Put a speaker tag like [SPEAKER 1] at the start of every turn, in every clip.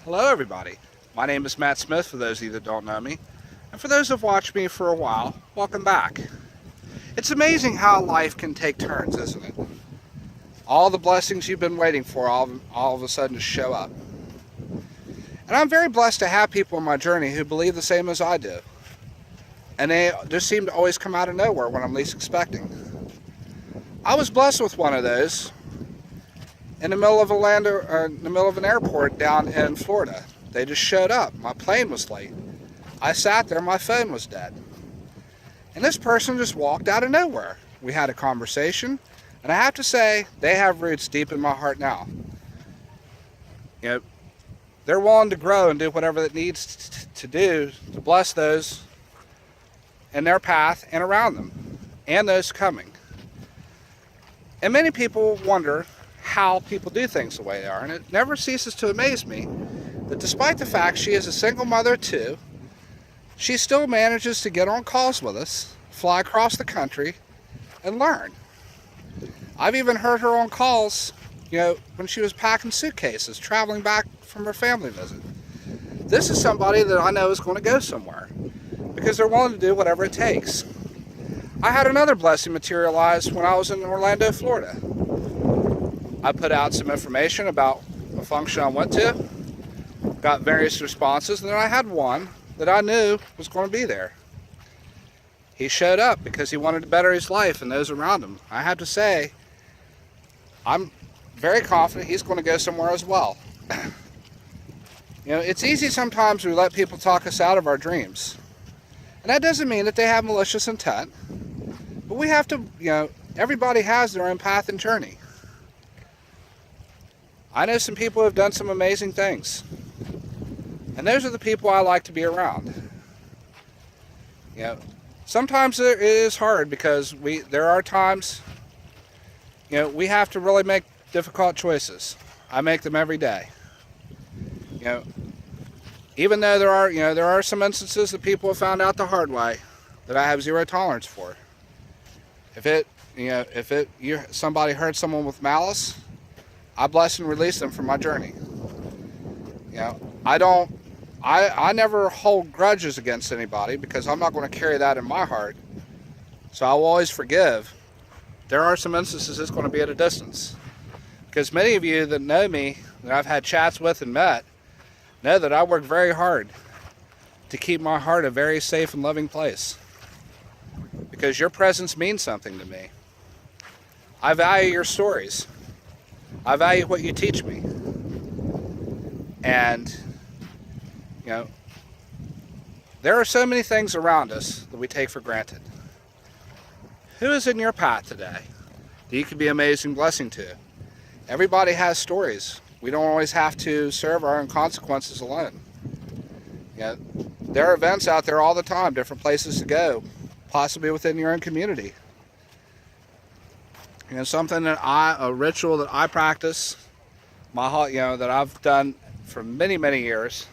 [SPEAKER 1] Hello, everybody. My name is Matt Smith, for those of you that don't know me. And for those who have watched me for a while, welcome back. It's amazing how life can take turns, isn't it? All the blessings you've been waiting for all of a sudden just show up. And I'm very blessed to have people on my journey who believe the same as I do. And they just seem to always come out of nowhere when I'm least expecting. I was blessed with one of those in the middle of in the middle of an airport down in Florida. They just showed up. My plane was late. I sat there, my phone was dead. And this person just walked out of nowhere. We had a conversation, and I have to say, they have roots deep in my heart now. You know, they're willing to grow and do whatever it needs to do to bless those in their path and around them, and those coming. And many people wonder how people do things the way they are, and it never ceases to amaze me that despite the fact she is a single mother too, she still manages to get on calls with us, fly across the country, and learn. I've even heard her on calls, when she was packing suitcases, traveling back from her family visit. This is somebody that I know is going to go somewhere, because they're willing to do whatever it takes. I had another blessing materialize when I was in Orlando, Florida. I put out some information about a function I went to, got various responses, and then I had one that I knew was going to be there. He showed up because he wanted to better his life and those around him. I have to say, I'm very confident he's going to go somewhere as well. It's easy sometimes we let people talk us out of our dreams. And that doesn't mean that they have malicious intent. But we have to, everybody has their own path and journey. I know some people who have done some amazing things. And those are the people I like to be around. Sometimes it is hard because there are times, we have to really make difficult choices. I make them every day. Even though there are some instances that people have found out the hard way that I have zero tolerance for. If somebody hurt someone with malice, I bless and release them from my journey. I never hold grudges against anybody because I'm not going to carry that in my heart. So I will always forgive. There are some instances it's going to be at a distance. Because many of you that know me, that I've had chats with and met, know that I work very hard to keep my heart a very safe and loving place. Because your presence means something to me. I value your stories. I value what you teach me. And, there are so many things around us that we take for granted. Who is in your path today that you can be an amazing blessing to? Everybody has stories. We don't always have to serve our own consequences alone. There are events out there all the time, different places to go, possibly within your own community. Something a ritual that I practice, that I've done for many, many years.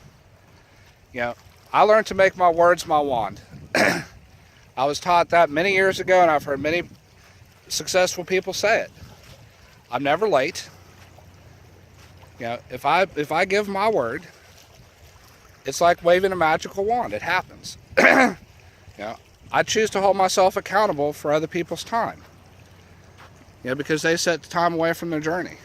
[SPEAKER 1] I learned to make my words my wand. I was taught that many years ago, and I've heard many successful people say it. I'm never late. If I give my word, it's like waving a magical wand. It happens. I choose to hold myself accountable for other people's time. Because they set the time away from their journey.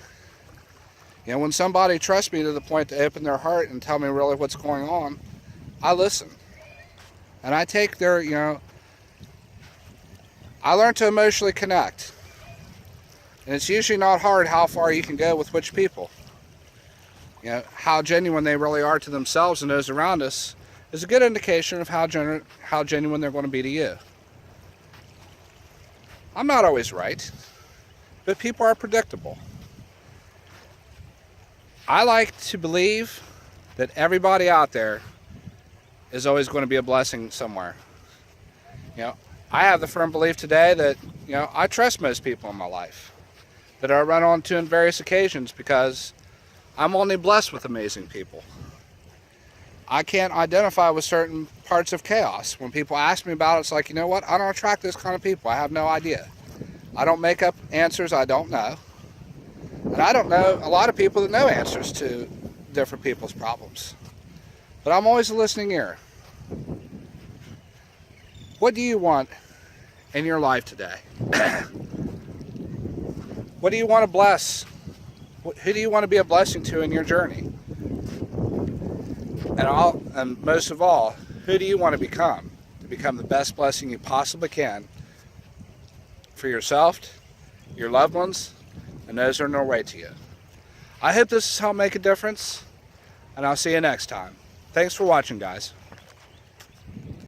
[SPEAKER 1] When somebody trusts me to the point to open their heart and tell me really what's going on, I listen. And I take I learn to emotionally connect. And it's usually not hard how far you can go with which people. How genuine they really are to themselves and those around us is a good indication of how genuine they're going to be to you. I'm not always right, but people are predictable. I like to believe that everybody out there is always going to be a blessing somewhere. I have the firm belief today that, I trust most people in my life that I run onto on various occasions because I'm only blessed with amazing people. I can't identify with certain parts of chaos. When people ask me about it, it's like, I don't attract those kind of people. I have no idea. I don't make up answers I don't know. And I don't know a lot of people that know answers to different people's problems. But I'm always a listening ear. What do you want in your life today? What do you want to bless? Who do you want to be a blessing to in your journey? And most of all, who do you want to become the best blessing you possibly can for yourself, your loved ones, and those who are on their way to you. I hope this has helped make a difference, and I'll see you next time. Thanks for watching, guys.